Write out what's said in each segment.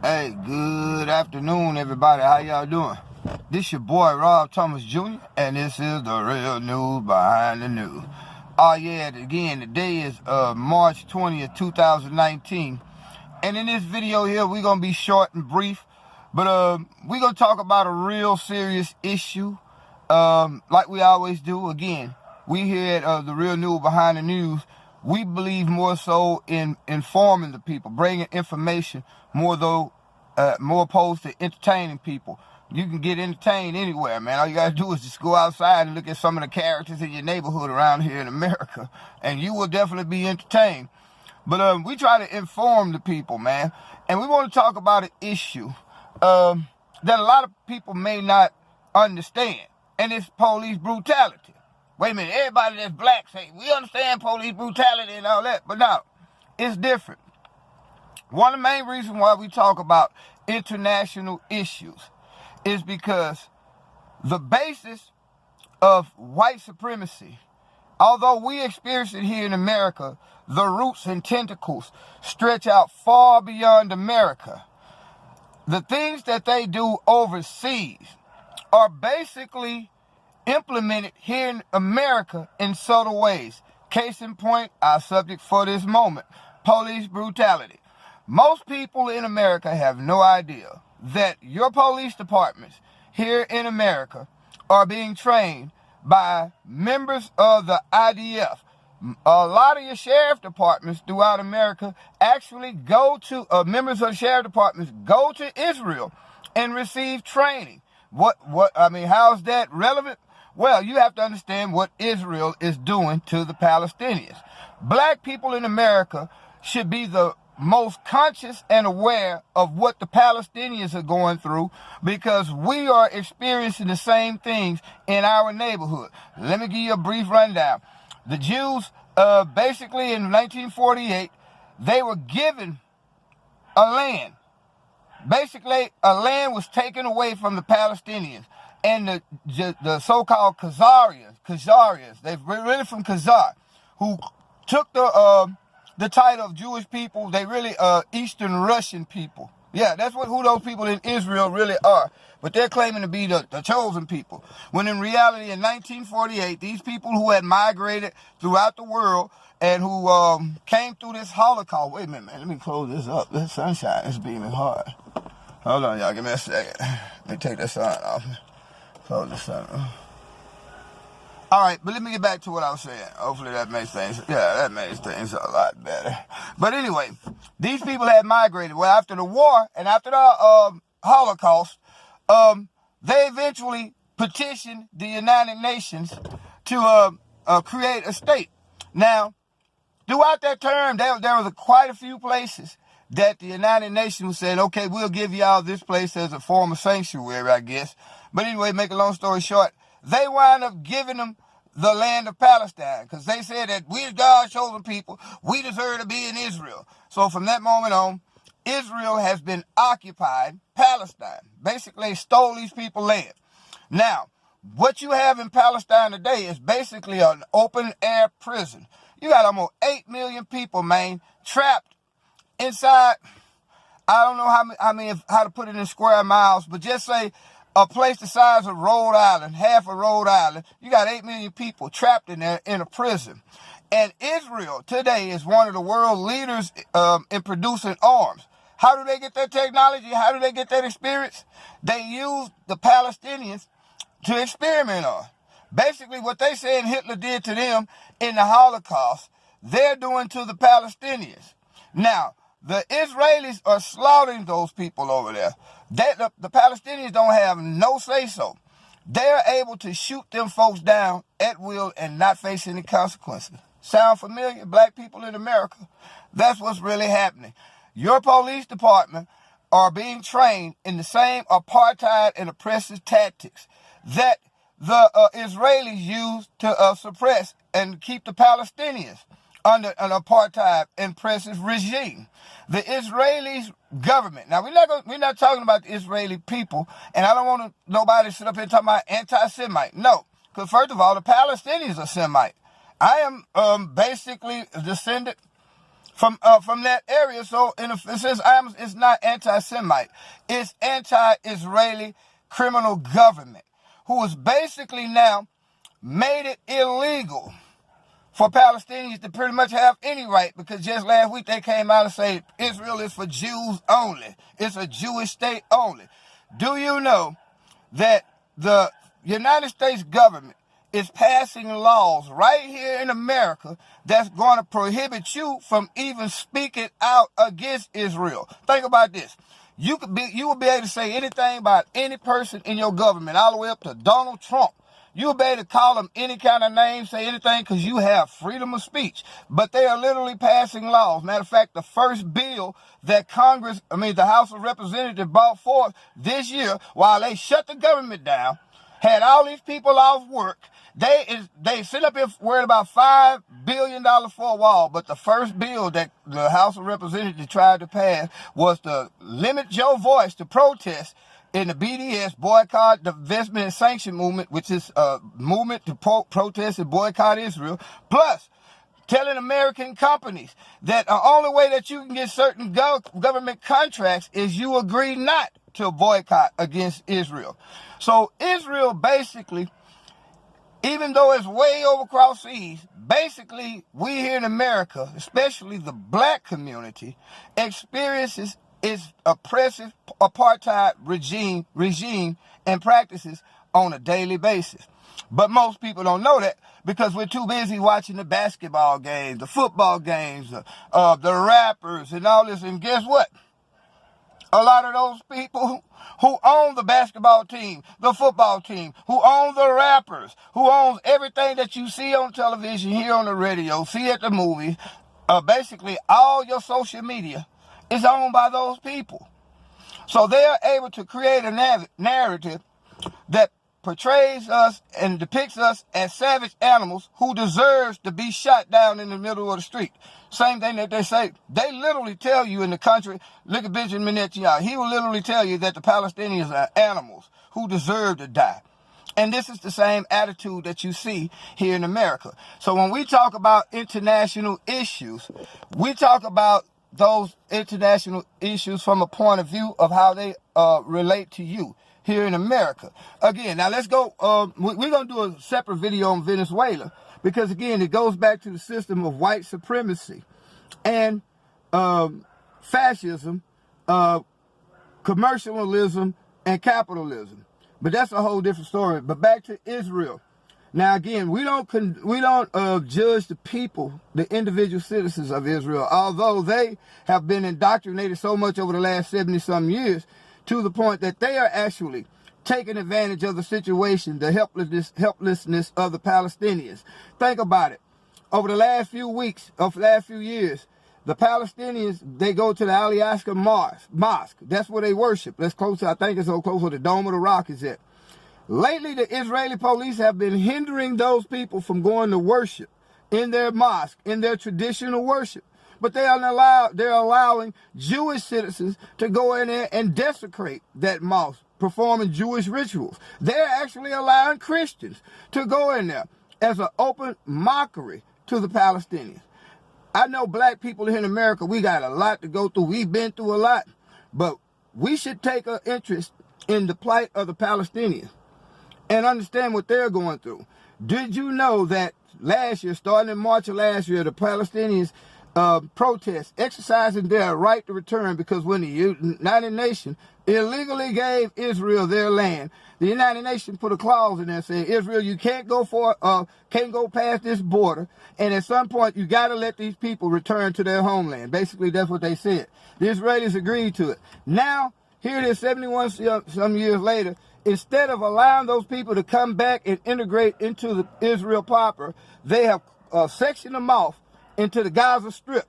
Hey, good afternoon, everybody. How y'all doing? This your boy, Rob Thomas Jr., and this is the real news behind the news. Oh, yeah, again, today is March 20th, 2019. And in this video here, we're going to be short and brief, but we're going to talk about a real serious issue, like we always do. Again, we here at the real news behind the news, we believe more so in informing the people, bringing information more opposed to entertaining people. You can get entertained anywhere, man. All you gotta do is just go outside and look at some of the characters in your neighborhood around here in America, and you will definitely be entertained. But we try to inform the people, man, and we want to talk about an issue that a lot of people may not understand, and it's police brutality. Wait a minute, everybody that's black say, we understand police brutality and all that, but no, it's different. One of the main reasons why we talk about international issues is because the basis of white supremacy, although we experience it here in America, the roots and tentacles stretch out far beyond America. The things that they do overseas are basically implemented here in America in subtle ways. Case in point, our subject for this moment, police brutality. Most people in America have no idea that your police departments here in America are being trained by members of the IDF. A lot of your sheriff departments throughout America actually go to, members of the sheriff departments go to Israel and receive training. How's that relevant? Well, you have to understand what Israel is doing to the Palestinians. Black people in America should be the most conscious and aware of what the Palestinians are going through, because we are experiencing the same things in our neighborhood. Let me give you a brief rundown. The Jews, basically in 1948, they were given a land. Basically, a land was taken away from the Palestinians. And the so-called Khazarians, they're really from Khazar, who took the title of Jewish people. They really Eastern Russian people. Yeah, that's who those people in Israel really are. But they're claiming to be the chosen people. When in reality, in 1948, these people who had migrated throughout the world and who came through this Holocaust. Wait a minute, man. Let me close this up. This sunshine is beaming hard. Hold on, y'all. Give me a second. Let me take that sign off. Close the sun. All right, but let me get back to what I was saying. Hopefully that makes things a lot better. But anyway, these people had migrated. Well, after the war and after the Holocaust, they eventually petitioned the United Nations to create a state. Now, throughout that term, there was quite a few places that the United Nations was saying, okay, we'll give y'all this place as a form of sanctuary, I guess. But anyway, make a long story short, they wind up giving them the land of Palestine, because they said that we're God's chosen people, we deserve to be in Israel. So from that moment on, Israel has been occupying Palestine. Basically, stole these people's land. Now, what you have in Palestine today is basically an open-air prison. You got almost 8 million people, man, trapped inside. I don't know how to put it in square miles, but just say a place the size of Rhode Island, half of Rhode Island, you got 8 million people trapped in there in a prison. And Israel today is one of the world leaders in producing arms. How do they get that technology? How do they get that experience? They use the Palestinians to experiment on. Basically, what they saying Hitler did to them in the Holocaust, they're doing to the Palestinians. Now, the Israelis are slaughtering those people over there. The Palestinians don't have no say-so. They're able to shoot them folks down at will and not face any consequences. Sound familiar, black people in America? That's what's really happening. Your police department are being trained in the same apartheid and oppressive tactics that the Israelis use to suppress and keep the Palestinians under an apartheid and oppressive regime. The Israeli government. Now, we're not talking about the Israeli people, and I don't want nobody to sit up here talking about anti-Semite. No, because first of all, the Palestinians are Semite. I am basically a descendant from that area. So in a sense, it's not anti-Semite. It's anti-Israeli criminal government who has basically now made it illegal for Palestinians to pretty much have any right, because just last week they came out and said Israel is for Jews only. It's a Jewish state only. Do you know that the United States government is passing laws right here in America that's going to prohibit you from even speaking out against Israel? Think about this. You will be able to say anything about any person in your government, all the way up to Donald Trump. You'll be able to call them any kind of name, say anything, because you have freedom of speech. But they are literally passing laws. Matter of fact, the first bill that the House of Representatives brought forth this year, while they shut the government down, had all these people off work, they sit up here worried about $5 billion for a wall. But the first bill that the House of Representatives tried to pass was to limit your voice to protest in the BDS, Boycott, Divestment, and Sanction Movement, which is a movement to protest and boycott Israel, plus telling American companies that the only way that you can get certain government contracts is you agree not to boycott against Israel. So Israel basically, even though it's way over across seas, basically we here in America, especially the black community, experiences its oppressive apartheid regime and practices on a daily basis. But most people don't know that because we're too busy watching the basketball games, the football games, the rappers and all this. And guess what? A lot of those people who own the basketball team, the football team, who own the rappers, who owns everything that you see on television, hear on the radio, see at the movies, basically all your social media is owned by those people. So they are able to create a narrative that portrays us and depicts us as savage animals who deserves to be shot down in the middle of the street. Same thing that they say. They literally tell you in the country, look at Benjamin Netanyahu, he will literally tell you that the Palestinians are animals who deserve to die. And this is the same attitude that you see here in America. So when we talk about international issues, we talk about those international issues from a point of view of how they relate to you here in America. Again, now let's go, we're going to do a separate video on Venezuela because, again, it goes back to the system of white supremacy and fascism, commercialism, and capitalism. But that's a whole different story. But back to Israel. Now, again, we don't judge the people, the individual citizens of Israel, although they have been indoctrinated so much over the last 70-some years to the point that they are actually taking advantage of the situation, the helplessness of the Palestinians. Think about it. Over the last few weeks, over the last few years, the Palestinians, they go to the Al-Aqsa Mosque. That's where they worship. That's close to, I think it's so close where the Dome of the Rock is at. Lately, the Israeli police have been hindering those people from going to worship in their mosque, in their traditional worship. But they're allowing Jewish citizens to go in there and desecrate that mosque, performing Jewish rituals. They're actually allowing Christians to go in there as an open mockery to the Palestinians. I know black people here in America, we got a lot to go through. We've been through a lot. But we should take an interest in the plight of the Palestinians and understand what they're going through. Did you know that last year, starting in March of last year, the Palestinians protest, exercising their right to return because when the United Nations illegally gave Israel their land, the United Nations put a clause in there saying, Israel, you can't go past this border, and at some point you got to let these people return to their homeland. Basically, that's what they said. The Israelis agreed to it. Now, here it is 71 some years later. Instead of allowing those people to come back and integrate into the Israel proper, they have sectioned them off into the Gaza Strip.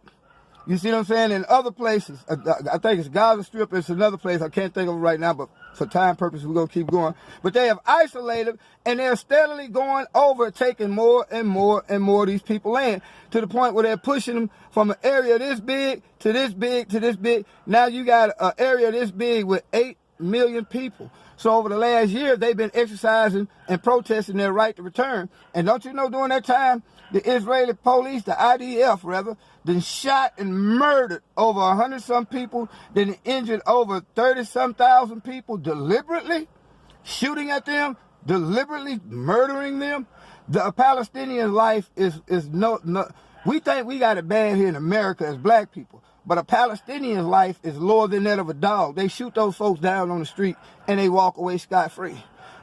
You see what I'm saying? In other places, I think it's Gaza Strip, it's another place, I can't think of it right now, but for time purposes, we're going to keep going. But they have isolated, and they're steadily going over, taking more and more and more of these people in, to the point where they're pushing them from an area this big to this big to this big. Now you got an area this big with 8 million people. So over the last year, they've been exercising and protesting their right to return. And don't you know, during that time, the Israeli police, the IDF rather, then shot and murdered over 100-some people, then injured over 30-some thousand people deliberately, shooting at them, deliberately murdering them. The Palestinian life is no, we think we got it bad here in America as black people, but a Palestinian's life is lower than that of a dog. They shoot those folks down on the street and they walk away scot-free.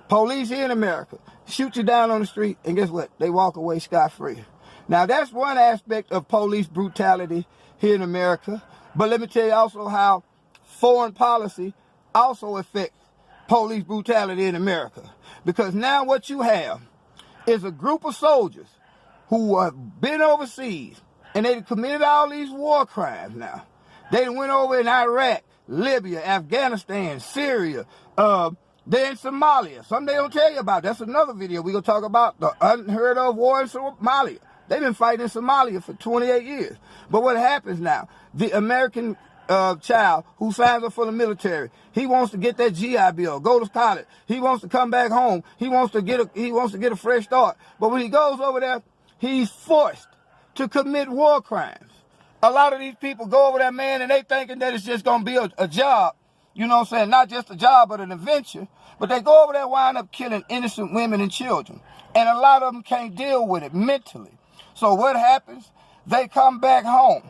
Police here in America shoot you down on the street and guess what? They walk away scot-free. Now that's one aspect of police brutality here in America, but let me tell you also how foreign policy also affects police brutality in America. Because now what you have is a group of soldiers who have been overseas and they committed all these war crimes now. They went over in Iraq, Libya, Afghanistan, Syria, they're in Somalia. Something they don't tell you about. That's another video. We're going to talk about the unheard of war in Somalia. They've been fighting in Somalia for 28 years. But what happens now? The American child who signs up for the military, he wants to get that GI Bill, go to college. He wants to come back home. He wants to get a fresh start. But when he goes over there, he's forced to commit war crimes. A lot of these people go over there, man, and they thinking that it's just going to be a job. You know what I'm saying? Not just a job, but an adventure. But they go over there, wind up killing innocent women and children. And a lot of them can't deal with it mentally. So what happens? They come back home.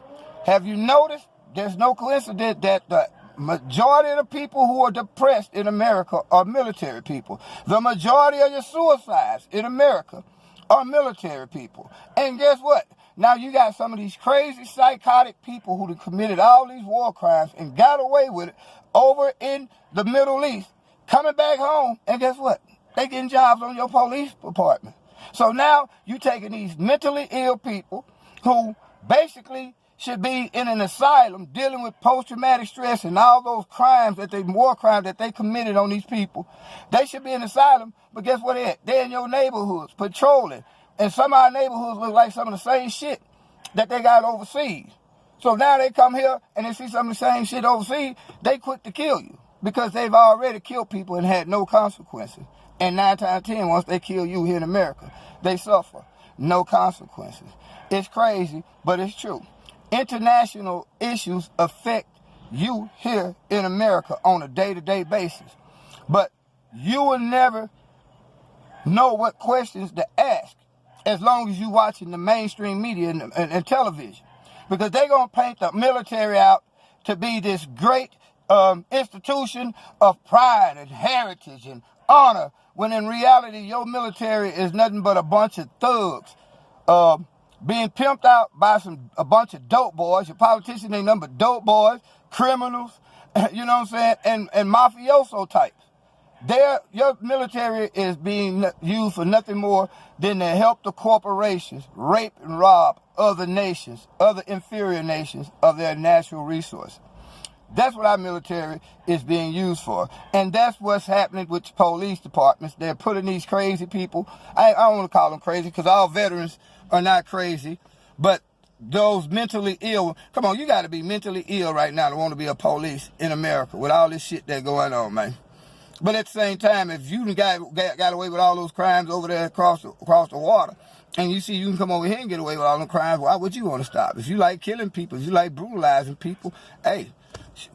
Have you noticed? There's no coincidence that the majority of the people who are depressed in America are military people. The majority of your suicides in America are military people. And guess what? Now you got some of these crazy psychotic people who have committed all these war crimes and got away with it over in the Middle East, coming back home, and guess what? They getting jobs on your police department. So now you taking these mentally ill people who basically should be in an asylum dealing with post-traumatic stress and all those crimes war crimes that they committed on these people. They should be in asylum, but guess what they're in your neighborhoods patrolling. And some of our neighborhoods look like some of the same shit that they got overseas. So now they come here and they see some of the same shit overseas, they quick to kill you because they've already killed people and had no consequences. And 9 times 10, once they kill you here in America, they suffer no consequences. It's crazy, but it's true. International issues affect you here in America on a day-to-day basis. But you will never know what questions to ask as long as you're watching the mainstream media and television. Because they're going to paint the military out to be this great institution of pride and heritage and honor, when in reality your military is nothing but a bunch of thugs being pimped out by a bunch of dope boys. Your politicians ain't nothing but dope boys, criminals, you know what I'm saying, and mafioso types. Your military is being used for nothing more than to help the corporations rape and rob other nations, other inferior nations of their natural resources. That's what our military is being used for. And that's what's happening with the police departments. They're putting these crazy people, I don't want to call them crazy because all veterans are not crazy, but those mentally ill, come on, you got to be mentally ill right now to want to be a police in America with all this shit that's going on, man. But at the same time, if you got away with all those crimes over there across the water, and you see you can come over here and get away with all them crimes, why would you want to stop? If you like killing people, if you like brutalizing people, hey,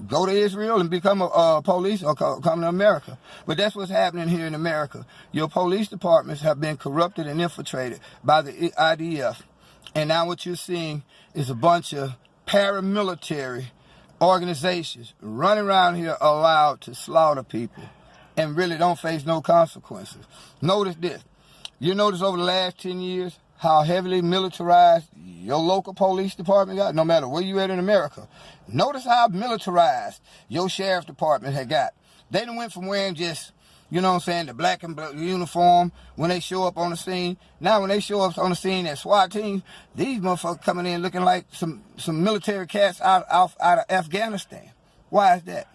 go to Israel and become a police or come to America. But that's what's happening here in America. Your police departments have been corrupted and infiltrated by the IDF. And now what you're seeing is a bunch of paramilitary organizations running around here allowed to slaughter people and really don't face no consequences. Notice this. You notice over the last 10 years how heavily militarized your local police department got, no matter where you at in America. Notice how militarized your sheriff's department had got. They done went from wearing just, you know what I'm saying, the black and blue uniform when they show up on the scene. Now when they show up on the scene as SWAT teams, these motherfuckers coming in looking like some military cats out of Afghanistan. Why is that?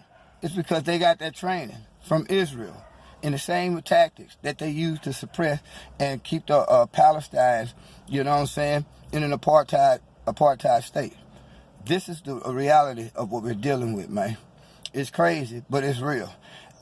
It's because they got that training from Israel in the same tactics that they use to suppress and keep the Palestinians, you know what I'm saying, in an apartheid state. This is the reality of what we're dealing with, man. It's crazy, but it's real.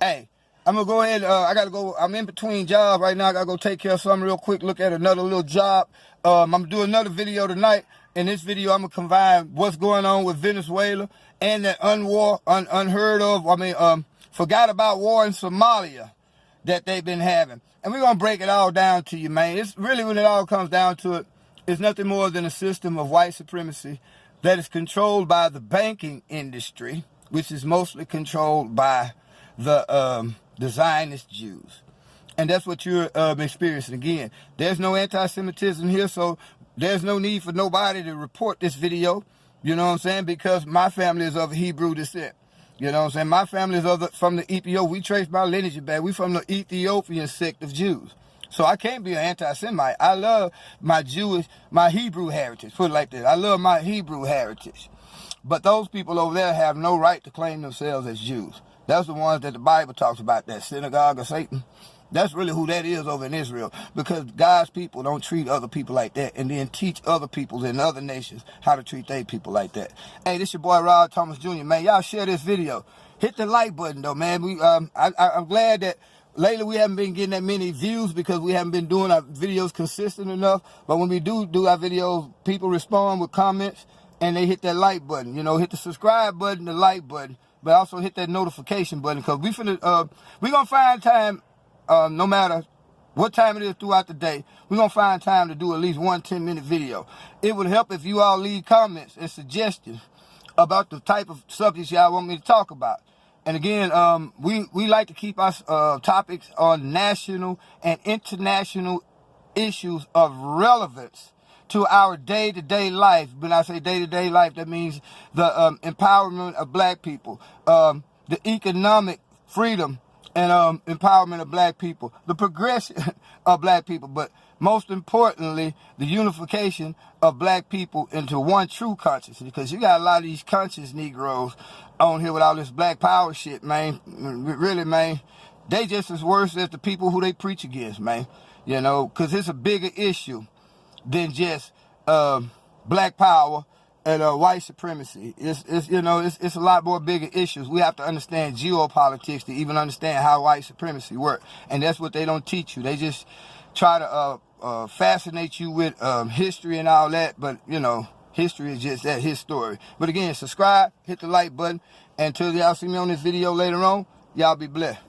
Hey, I'm gonna go ahead. I gotta go. I'm in between jobs right now. I gotta go take care of something real quick. Look at another little job. I'm gonna do another video tonight. In this video, I'm gonna combine what's going on with Venezuela and that unheard of. Forgot about war in Somalia that they've been having, and we're gonna break it all down to you, man. It's really, when it all comes down to it, it's nothing more than a system of white supremacy that is controlled by the banking industry, which is mostly controlled by the Zionist Jews. And that's what you're experiencing. Again, there's no anti-Semitism here, so there's no need for nobody to report this video, you know what I'm saying, because my family is of Hebrew descent. You know what I'm saying? My family is from the Ethiopia. We trace my lineage back. We from the Ethiopian sect of Jews. So I can't be an anti-Semite. I love my Hebrew heritage. Put it like that. I love my Hebrew heritage. But those people over there have no right to claim themselves as Jews. That's the ones that the Bible talks about, that synagogue of Satan. That's really who that is over in Israel, because God's people don't treat other people like that and then teach other peoples in other nations how to treat their people like that. Hey, this your boy Rod Thomas Jr., man. Y'all share this video. Hit the like button, though, man. I'm glad that lately we haven't been getting that many views because we haven't been doing our videos consistent enough. But when we do our videos, people respond with comments and they hit that like button. You know, hit the subscribe button, the like button, but also hit that notification button, because we gonna find time. No matter what time it is throughout the day, we're going to find time to do at least one 10-minute video. It would help if you all leave comments and suggestions about the type of subjects y'all want me to talk about. And again, we like to keep our topics on national and international issues of relevance to our day-to-day life. When I say day-to-day life, that means the empowerment of black people, the economic freedom and empowerment of black people, the progression of black people, but most importantly, the unification of black people into one true consciousness. Because you got a lot of these conscious Negroes on here with all this black power shit, man. Really, man, they just as worse as the people who they preach against, man. You know, because it's a bigger issue than just black power and white supremacy. It's a lot more bigger issues. We have to understand geopolitics to even understand how white supremacy works. And that's what they don't teach you. They just try to fascinate you with history and all that. But, you know, history is just that, his story. But again, subscribe, hit the like button. And until y'all see me on this video later on, y'all be blessed.